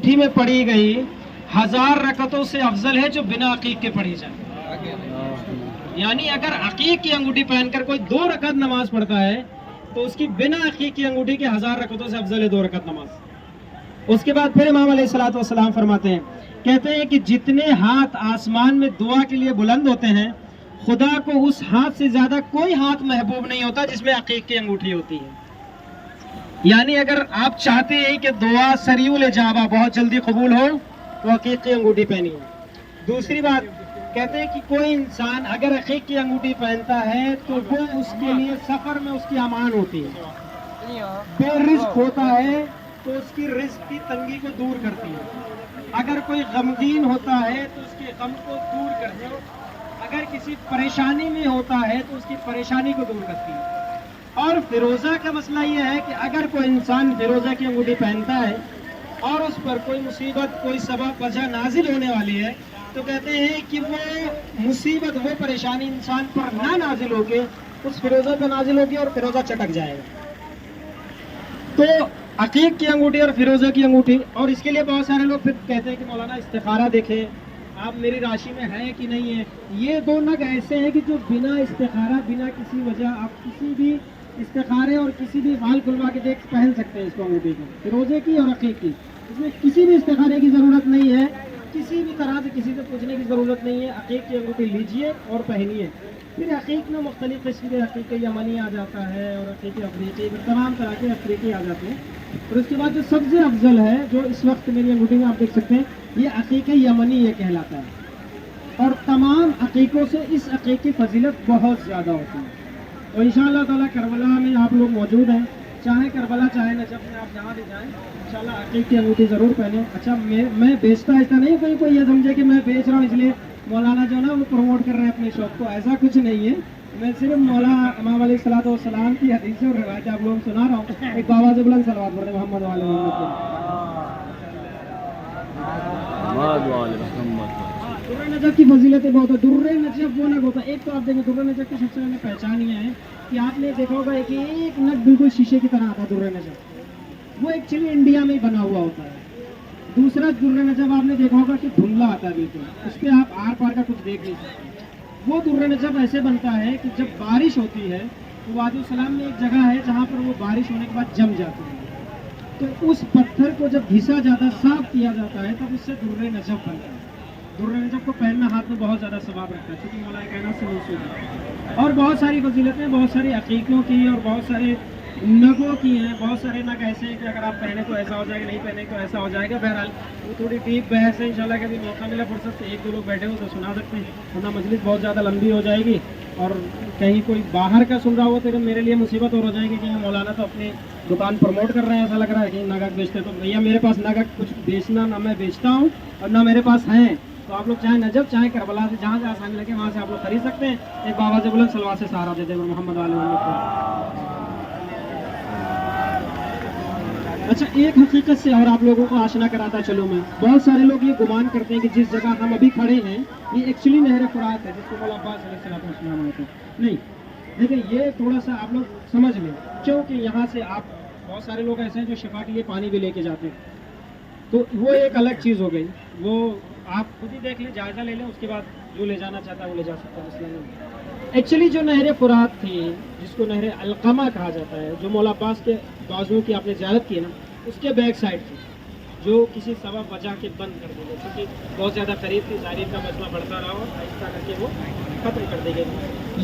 انگوٹھی میں پڑھی گئی 1000 رکعتوں سے افضل ہے جو بنا عقیق کے پڑھی جائے. یعنی اگر عقیق کی انگوٹھی پہن کر کوئی 2 رکعت نماز پڑھتا ہے تو اس کی بنا عقیق کی انگوٹھی کے 1000 رکعتوں سے افضل ہے 2 رکعت نماز. اس کے بعد پھر امام علیہ الصلوۃ والسلام فرماتے ہیں، کہتے ہیں کہ جتنے ہاتھ آسمان میں دعا کے لیے بلند ہوتے ہیں خدا کو اس ہاتھ سے زیادہ کوئی ہاتھ محبوب نہیں ہوتا جس میں عقیق کی انگوٹھی ہوتی ہے. یعنی اگر آپ چاہتے ہیں کہ دعا سریع الاجابہ بہت جلدی قبول ہو تو عقیق کی انگوٹھی پہنی ہے. دوسری بات کہتے ہیں کہ کوئی انسان اگر عقیق کی انگوٹھی پہنتا ہے تو وہ اس کے لیے سفر میں اس کی امان ہوتی ہے. بے رزق ہوتا ہے تو اس کی رزق کی تنگی کو دور کرتی ہے. اگر کوئی غمگین ہوتا ہے تو اس کے غم کو دور کرتی ہے. اگر کسی پریشانی میں ہوتا ہے تو اس کی پریشانی کو دور کرتی ہے. اور فیروزہ کا مسئلہ یہ ہے کہ اگر کوئی انسان فیروزہ کی انگوٹھی پہنتا ہے اور اس پر کوئی مصیبت کوئی سبب وجہ نازل ہونے والی ہے تو کہتے ہیں کہ وہ مصیبت وہ پریشانی انسان پر نہ نازل ہو کے اس فیروزہ پہ نازل ہوگی اور فیروزہ چٹک جائے گا. تو عقیق کی انگوٹھی اور فیروزہ کی انگوٹھی، اور اس کے لیے بہت سارے لوگ پھر کہتے ہیں کہ مولانا استخارہ دیکھیں آپ میری راشی میں ہے کہ نہیں ہے. یہ 2 نگ ایسے ہیں کہ جو بنا استخارہ بنا کسی وجہ آپ کسی بھی استخارے اور کسی بھی وال کھلوا کے دیکھ پہن سکتے ہیں اس کو انگوٹھی کو، فیروزے کی اور عقیق کی. اس میں کسی بھی استخارے کی ضرورت نہیں ہے، کسی بھی طرح سے کسی سے پوچھنے کی ضرورت نہیں ہے. عقیق کی انگوٹھی لیجئے اور پہنیے. پھر عقیق میں مختلف قسم کے عقیق یمنی آ جاتا ہے اور عقیق افریقی، تمام طرح کے افریقی آ جاتے ہیں. اور اس کے بعد جو سب سے افضل ہے جو اس وقت میری انگوٹھی میں آپ دیکھ سکتے ہیں یہ عقیق یمنی یہ کہلاتا ہے. اور تمام عقیقوں سے اس عقیق کی فضیلت بہت زیادہ ہوتی ہے. اور انشاءاللہ تعالیٰ کربلا میں آپ لوگ موجود ہیں، چاہے کربلا چاہے نجف میں آپ جہاں بھی جائیں انشاءاللہ عقیق کی انگوٹھی ضرور پہنیں. اچھا میں بیچتا ایسا نہیں کوئی یہ سمجھے کہ میں بیچ رہا ہوں اس لیے مولانا جو نا وہ پروموٹ کر رہے ہیں اپنے شوق کو، ایسا کچھ نہیں ہے. میں صرف مولانا امام علیہ الصلوۃ والسلام کی حدیثیں اور روایتیں آپ لوگوں کو سنا رہا ہوں. ایک بابا سے بلند صلوات پڑھیں محمد والے محمد. درہ نجف کی فضیلتیں بہت ہے. درہ نجف وہ نگ ہوتا ہے، ایک تو آپ دیکھیں درہ نجف کی سب سے پہلے پہچان یہ ہے کہ آپ نے دیکھا ہوگا کہ ایک نگ بالکل شیشے کی طرح آتا ہے. درہ نجف وہ ایکچولی انڈیا میں ہی بنا ہوا ہوتا ہے. دوسرا درہ نجف آپ نے دیکھا ہوگا کہ دھندلا آتا ہے بالکل، اس پہ آپ آر پار کا کچھ دیکھ نہیں سکتے. وہ درہ نجف ایسے بنتا ہے کہ جب بارش ہوتی ہے تو وادی السلام میں ایک جگہ ہے جہاں پر وہ بارش ہونے کے بعد جم جاتی ہے، تو اس پتھر کو جب گھسا جاتا ہے صاف کیا جاتا ہے تب اس سے درہ نجف بنتا ہے. درہ نجف کو پہننا ہاتھ میں بہت زیادہ ثواب رکھتا ہے کیونکہ مولا کائنات سے منسوب ہے. اور بہت ساری فضیلتیں بہت ساری عقیقوں کی اور بہت سارے نگوں کی ہیں. بہت سارے نگ ایسے ہیں کہ اگر آپ پہنے تو ایسا ہو جائے گا، نہیں پہنے تو ایسا ہو جائے گا. بہرحال وہ تھوڑی ڈیپ بحث ہے، انشاءاللہ کبھی موقع ملا فرصت سے 1-2 لوگ بیٹھے ہو تو سنا سکتے ہیں، ورنہ مجلس بہت زیادہ لمبی ہو جائے گی اور کہیں کوئی باہر کا سن رہا ہو تو میرے لیے مصیبت اور ہو جائے گی کہ مولانا تو اپنی دکان پروموٹ کر رہے ہیں، ایسا لگ رہا ہے کہ نگک بیچتے. تو بھیا میرے پاس نگک کچھ بیچنا نہ میں بیچتا ہوں اور نہ میرے پاس ہیں. تو آپ لوگ چاہے نجف چاہے کربلا سے جہاں سے آسانی لگے وہاں سے آپ لوگ خرید سکتے ہیں. ایک بابا سے بلند صلوات سے سہارا دیتے ہیں محمد والے محمد. اچھا ایک حقیقت سے اور آپ لوگوں کو آشنا کراتا چلو میں. بہت سارے لوگ یہ گمان کرتے ہیں کہ جس جگہ ہم ابھی کھڑے ہیں یہ ایکچولی نہر فرات ہے جس کو مولا عباس علیہ السلام ہوتے ہیں. نہیں دیکھیں یہ تھوڑا سا آپ لوگ سمجھ لیں، کیونکہ یہاں سے آپ بہت سارے لوگ ایسے ہیں جو شفا کے لیے پانی بھی لے کے جاتے ہیں، تو وہ ایک الگ چیز ہو گئی. وہ آپ خود ہی دیکھ لیں، جائزہ لے لیں، اس کے بعد جو لے جانا چاہتا ہے وہ لے جا سکتا ہے، مسئلہ نہیں. ایکچولی جو نہر فرات تھی جس کو نہر علقمہ کہا جاتا ہے، جو مولا عباس کے بازو کی آپ نے زیارت کی نا، اس کے بیک سائڈ تھی جو کسی سبب وجہ کے بند کر دی گئی کیونکہ بہت زیادہ قریب تھی. زائرین کا مسئلہ بڑھتا رہا اور آہستہ کر کے وہ ختم کر دی گئی.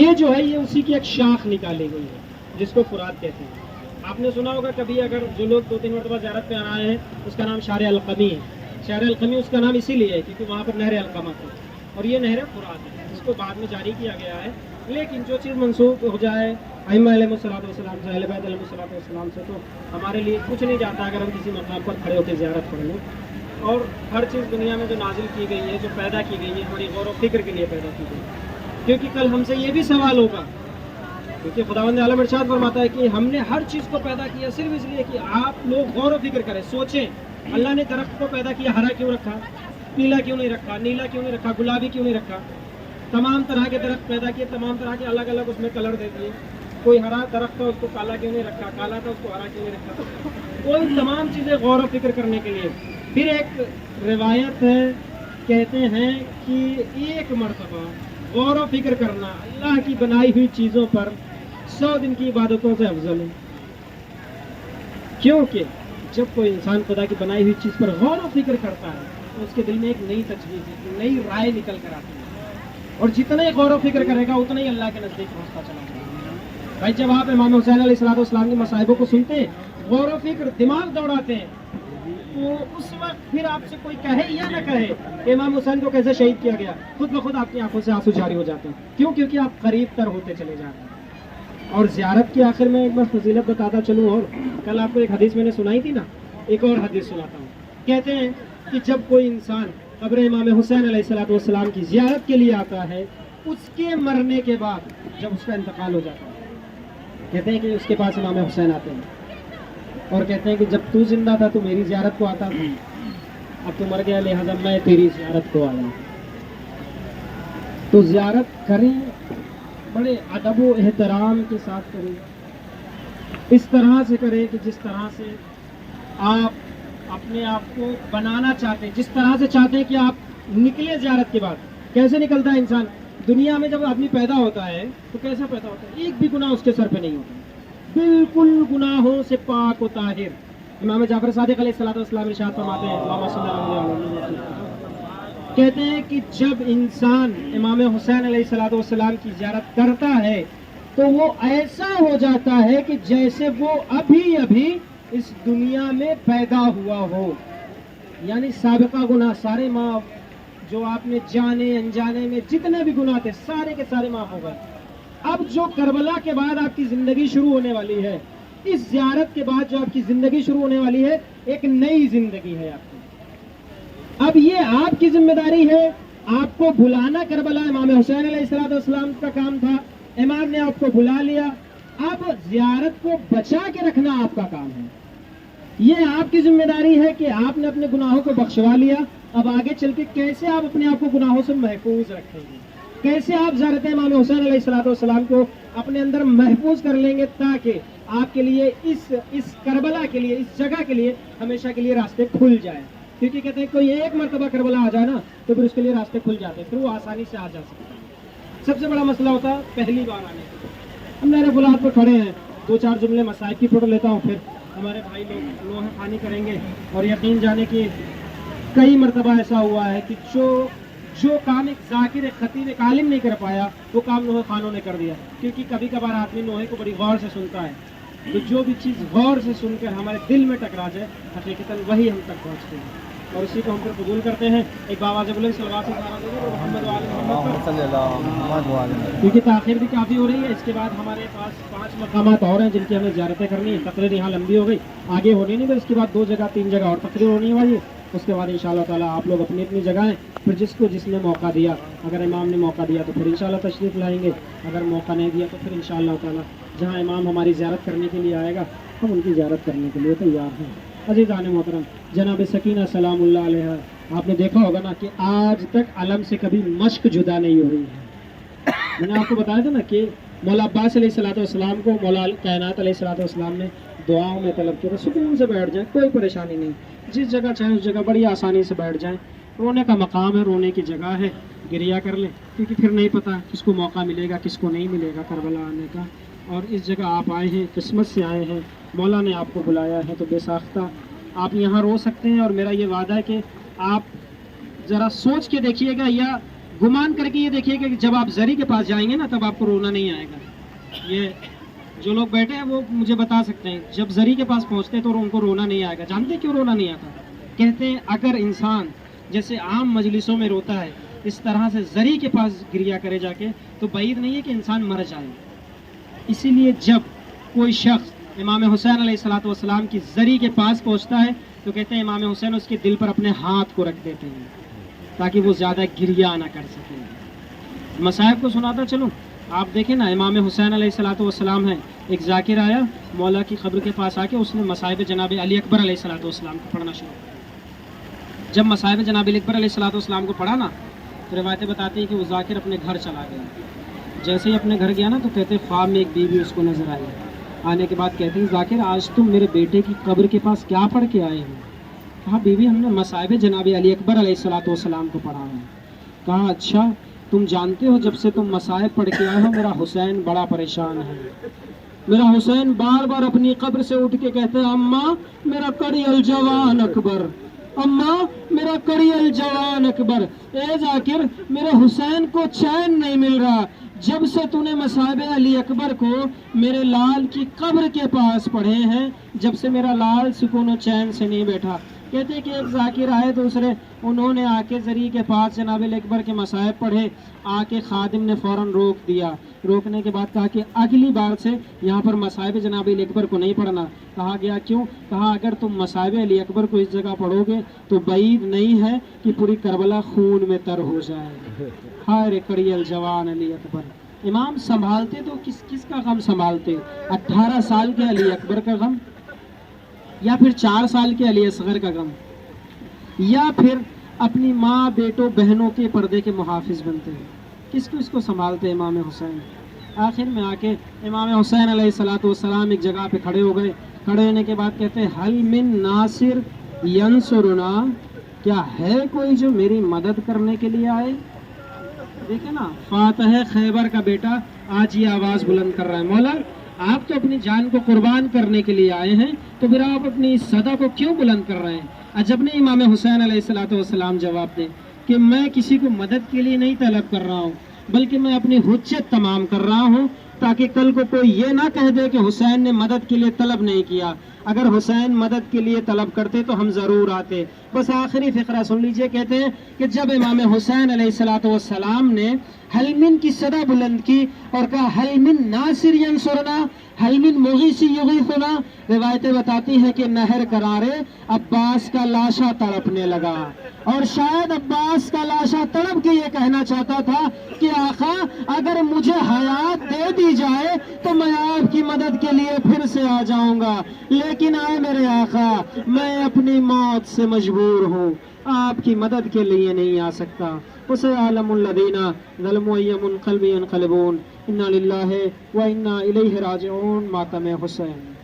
یہ جو ہے یہ اسی کی ایک شاخ نکالی گئی ہے جس کو فرات کہتے ہیں. آپ نے سنا ہوگا کبھی اگر جو لوگ 2-3 مرتبہ زیارت پہ آئے ہیں اس کا نام شارع القمی ہے. شارع القمی اس کا نام اسی لیے ہے کیونکہ وہاں پر نہر علقمہ تھی اور یہ نہر فرات ہے جس کو بعد میں جاری کیا گیا ہے. لیکن جو چیز منسوخ ہو جائے ائمہ علیہ الصلوۃ والسلام سے، اہل بیت علیہ الصلوۃ والسلام سے، تو ہمارے لیے کچھ نہیں جاتا اگر ہم کسی مقام پر کھڑے ہو کے زیارت پڑھ لیں. اور ہر چیز دنیا میں جو نازل کی گئی ہے، جو پیدا کی گئی ہے، ہماری غور و فکر کے لیے پیدا کی گئی ہے. کیونکہ کل ہم سے یہ بھی سوال ہوگا، کیونکہ خداوند عالم ارشاد فرماتا ہے کہ ہم نے ہر چیز کو پیدا کیا صرف اس لیے کہ آپ لوگ غور و فکر کریں، سوچیں. اللہ نے درخت کو پیدا کیا، ہرا کیوں رکھا، پیلا کیوں نہیں رکھا، نیلا کیوں نہیں رکھا، گلابی کیوں نہیں رکھا. تمام طرح کے درخت پیدا کیے، تمام طرح کے الگ الگ اس میں کلر دے دیے. کوئی ہرا درخت تھا اس کو کالا کیوں نہیں رکھا، کالا تھا اس کو ہرا کیوں نہیں رکھا. کوئی تمام چیزیں غور و فکر کرنے کے لیے. پھر ایک روایت ہے، کہتے ہیں کہ ایک مرتبہ غور و فکر کرنا اللہ کی بنائی ہوئی چیزوں پر 100 دن کی عبادتوں سے افضل ہے، کیونکہ جب کوئی انسان خدا کی بنائی ہوئی چیز پر غور و فکر کرتا ہے تو اس کے دل میں ایک نئی تجویز، ایک نئی رائے نکل کر آتی ہے، اور جتنا ہی غور و فکر کرے گا اتنا ہی اللہ کے نزدیک پہنچتا چلا جائے گا۔ بھائی جب آپ امام حسین علیہ السلام کی مصائبوں کو سنتے ہیں، غور و فکر دماغ دوڑاتے ہیں، تو اس وقت پھر آپ سے کوئی کہے یا نہ کہے کہ امام حسین کو کیسے شہید کیا گیا، خود بخود آپ کی آنکھوں سے آنسو جاری ہو جاتے ہیں۔ کیوں؟ کیونکہ آپ قریب تر ہوتے چلے جاتے ہیں۔ اور زیارت کے آخر میں ایک بار فضیلت بتاتا چلوں، اور کل آپ کو ایک حدیث میں نے سنائی تھی نا، ایک اور حدیث سناتا ہوں۔ کہتے ہیں کہ جب کوئی انسان قبر امام حسین علیہ السلام کی زیارت کے لیے آتا ہے، اس کے مرنے کے بعد جب اس کا انتقال ہو جاتا ہے، کہتے ہیں کہ اس کے پاس امام حسین آتے ہیں اور کہتے ہیں کہ جب تو زندہ تھا تو میری زیارت کو آتا تھا، اب تو مر گیا لہذا میں تیری زیارت کو آیا۔ تو زیارت کریں، بڑے ادب و احترام کے ساتھ کریں، اس طرح سے کریں کہ جس طرح سے آپ اپنے آپ کو بنانا چاہتے ہیں، جس طرح سے چاہتے ہیں کہ آپ نکلے زیارت کے بعد۔ کیسے نکلتا ہے انسان؟ دنیا میں جب آدمی پیدا ہوتا ہے تو کیسا پیدا ہوتا ہے؟ ایک بھی گناہ اس کے سر پہ نہیں ہوتا، بالکل گناہوں سے پاک و طاہر۔ امام جعفر صادق علیہ السلام ارشاد فرماتے ہیں، اللہم صلی اللہ علیہ وسلم، کہتے ہیں کہ جب انسان امام حسین علیہ السلام کی زیارت کرتا ہے تو وہ ایسا ہو جاتا ہے کہ جیسے وہ ابھی ابھی اس دنیا میں پیدا ہوا ہو، یعنی سابقہ گناہ سارے معاف، جو آپ نے جانے انجانے میں جتنے بھی گناہ تھے سارے کے سارے معاف ہو گئے۔ اب جو کربلا کے بعد آپ کی زندگی شروع ہونے والی ہے، اس زیارت کے بعد جو آپ کی زندگی شروع ہونے والی ہے، ایک نئی زندگی ہے آپ کی۔ اب یہ آپ کی ذمہ داری ہے، آپ کو بلانا کربلا امام حسین علیہ السلام کا کام تھا، امام نے آپ کو بلا لیا، اب زیارت کو بچا کے رکھنا آپ کا کام ہے۔ یہ آپ کی ذمہ داری ہے کہ آپ نے اپنے گناہوں کو بخشوا لیا، اب آگے چل کے کیسے آپ اپنے آپ کو گناہوں سے محفوظ رکھیں گے، کیسے آپ زیارت امام حسین علیہ السلام کو اپنے اندر محفوظ کر لیں گے، تاکہ آپ کے لیے اس کربلا کے لیے، اس جگہ کے لیے ہمیشہ کے لیے راستے کھل جائیں۔ کیونکہ کہتے ہیں کوئی ایک مرتبہ کربلا آ جائے نا تو پھر اس کے لیے راستے کھل جاتے ہیں، پھر وہ آسانی سے آ جا سکتا ہے۔ سب سے بڑا مسئلہ ہوتا ہے پہلی بار آنے کا۔ ہم میرے فلاد پر کھڑے ہیں، دو چار جملے مسائل کی فوٹو لیتا ہوں، پھر ہمارے بھائی لوگ لوہے پانی کریں گے، اور یقین جانے کہ کئی مرتبہ ایسا ہوا ہے کہ جو کام ایک ذاکر، ایک خطیب، ایک عالم نہیں کر پایا، وہ کام نوحہ خانوں نے کر دیا۔ کیونکہ کبھی کبھار آدمی نوحے کو بڑی غور سے سنتا ہے، تو جو بھی چیز غور سے سن کر ہمارے دل میں ٹکرا جائے، حقیقتاً وہی ہم تک پہنچتے ہیں، اور اسی کو ہم پھر قبول کرتے ہیں۔ ایک باواز بلند صلوات محمد محمد، کیونکہ تاخیر بھی کافی ہو رہی ہے۔ اس کے بعد ہمارے پاس 5 مقامات اور ہیں جن کی ہمیں زیارتیں کرنی ہے۔ تقریر یہاں لمبی ہو گئی، آگے ہونی نہیں، تو اس کے بعد 2 جگہ 3 جگہ اور تقریر ہونی ہے۔ اس کے بعد انشاءاللہ تعالیٰ آپ لوگ اپنی اپنی جگہیں، پھر جس نے موقع دیا، اگر امام نے موقع دیا تو پھر انشاءاللہ تشریف لائیں گے، اگر موقع نہیں دیا تو پھر انشاءاللہ تعالیٰ جہاں امام ہماری زیارت کرنے کے لیے آئے گا ہم ان کی زیارت کرنے کے لیے تیار ہیں۔ عزیزان محترم، جناب سکینہ سلام اللہ علیہ، آپ نے دیکھا ہوگا نا کہ آج تک علم سے کبھی مشق جدا نہیں ہو رہی ہے۔ میں نے آپ کو بتایا تھا نا کہ مولا عباس علیہ السلام کو مولا کائنات علیہ السلام نے دعاؤں میں طلب کیا تھا، سکون سے بیٹھ جائیں، کوئی پریشانی نہیں، جس جگہ چاہیں اس جگہ بڑی آسانی سے بیٹھ جائیں، رونے کا مقام ہے، رونے کی جگہ ہے، گریا کر لیں، کیونکہ پھر نہیں پتہ کس کو موقع ملے گا کس کو نہیں ملے گا کربلا آنے کا۔ اور اس جگہ آپ آئے ہیں، قسمت سے آئے ہیں، مولا نے آپ کو بلایا ہے، تو بے ساختہ آپ یہاں رو سکتے ہیں۔ اور میرا یہ وعدہ ہے کہ آپ ذرا سوچ کے دیکھیے گا یا گمان کر کے یہ دیکھیے گا کہ جب آپ زری کے پاس جائیں گے نا تب آپ کو رونا نہیں آئے گا۔ یہ جو لوگ بیٹھے ہیں وہ مجھے بتا سکتے ہیں، جب زری کے پاس پہنچتے ہیں تو ان کو رونا نہیں آئے گا۔ جانتے ہیں کیوں رونا نہیں آتا؟ کہتے ہیں اگر انسان جیسے عام مجلسوں میں روتا ہے اس طرح سے زری کے پاس گریا کرے جا کے تو بعید نہیں ہے کہ انسان مر جائے۔ اسی لیے جب کوئی شخص امام حسین علیہ السلام کی زری کے پاس پہنچتا ہے تو کہتے ہیں امام حسین اس کے دل پر اپنے ہاتھ کو رکھ دیتے ہیں تاکہ وہ زیادہ گریا نہ کر سکیں۔ مصائب کو سناتا چلوں، آپ دیکھیں نا امام حسین علیہ السلام ہے، ایک ذاکر آیا مولا کی قبر کے پاس آ کے اس نے مصائب جناب علی اکبر علیہ السلام کو پڑھنا شروع کیا۔ جب مصائب جناب علی اکبر علیہ السلام کو پڑھا نا تو روایتیں بتاتی ہیں کہ وہ ذاکر اپنے گھر چلا گیا۔ جیسے ہی اپنے گھر گیا نا تو کہتے خواب میں ایک بیوی اس کو نظر آئی، آنے کے بعد کہتے ہیں ذاکر آج تم میرے بیٹے کی قبر کے پاس کیا پڑھ کے آئے ہو؟ کہا بیوی ہم نے مصائب جناب علی اکبر علیہ الصلوۃ والسلام کو پڑھا ہے. کہا اچھا تم جانتے ہو جب سے تم مصائب پڑھ کے آئے ہو میرا حسین بڑا پریشان ہے. میرا حسین بار بار اپنی قبر سے اٹھ کے کہتے ہیں اماں میرا کڑی الجوان اکبر، اماں میرا کڑی الجوان اکبر. اے ذاکر میرے حسین کو چین نہیں مل رہا جب سے تو نے مصائب علی اکبر کو میرے لال کی قبر کے پاس پڑھے ہیں، جب سے میرا لال سکون و چین سے نہیں بیٹھا. کہتے ہیں کہ ایک ذاکر آئے دوسرے، انہوں نے آ کے ذریعے کے پاس جناب علی اکبر کے مصائب پڑھے. آ کے خادم نے فوراً روک دیا. روکنے کے بعد کہا کہ اگلی بار سے یہاں پر مصائب جناب علی اکبر کو نہیں پڑھنا. کہا گیا کیوں؟ کہا اگر تم مصائب علی اکبر کو اس جگہ پڑھو گے تو بعید نہیں ہے کہ پوری کربلا خون میں تر ہو جائے. ہائے کڑی الجوان علی اکبر. امام سنبھالتے تو کس کا غم سنبھالتے؟ 18 سال کے علی اکبر کا غم، یا پھر 4 سال کے علی اصغر کا غم، یا پھر اپنی ماں بیٹوں بہنوں کے پردے کے محافظ بنتے ہیں؟ کس کو سنبھالتے امام حسین؟ آخر میں آ کے امام حسین علیہ الصلوۃ والسلام ایک جگہ پہ کھڑے ہو گئے. کھڑے ہونے کے بعد کہتے ہیں حل من ناصر ینصرنا، کیا ہے کوئی جو میری مدد کرنے کے لیے آئے؟ دیکھیں نا، فاتح خیبر کا بیٹا آج یہ آواز بلند کر رہا ہے مولا آپ تو اپنی جان کو قربان کرنے کے لیے آئے ہیں، تو پھر آپ اپنی اس صدا کو کیوں بلند کر رہے ہیں؟ عجب نہیں امام حسین علیہ الصلوۃ والسلام جواب دیں کہ میں کسی کو مدد کے لیے نہیں طلب کر رہا ہوں، بلکہ میں اپنی حجت تمام کر رہا ہوں تاکہ کل کو کوئی یہ نہ کہہ دے کہ حسین نے مدد کے لیے طلب نہیں کیا. اگر حسین مدد کے لیے طلب کرتے تو ہم ضرور آتے. بس آخری فقرہ سن لیجئے. کہتے ہیں کہ جب امام حسین علیہ الصلوۃ والسلام نے حل من کی صدا بلند کی اور کہا حل من ناصر ینصرنا، حل من مغیث یغیثنا، روایتیں بتاتی ہیں کہ نہر کنارے عباس کا لاشا تڑپنے لگا، اور شاید عباس کا لاشا تڑپ کے یہ کہنا چاہتا تھا کہ آقا اگر مجھے حیات دے دی جائے تو میں آپ کی مدد کے لیے پھر سے آ جاؤں گا، لیکن آئے میرے آقا میں اپنی موت سے مجبور ہوں، آپ کی مدد کے لیے نہیں آ سکتا. وسيعلم الذين ظلموا أي منقلب ينقلبون. إنا لله وإنا إليه راجعون. ماتم حسین.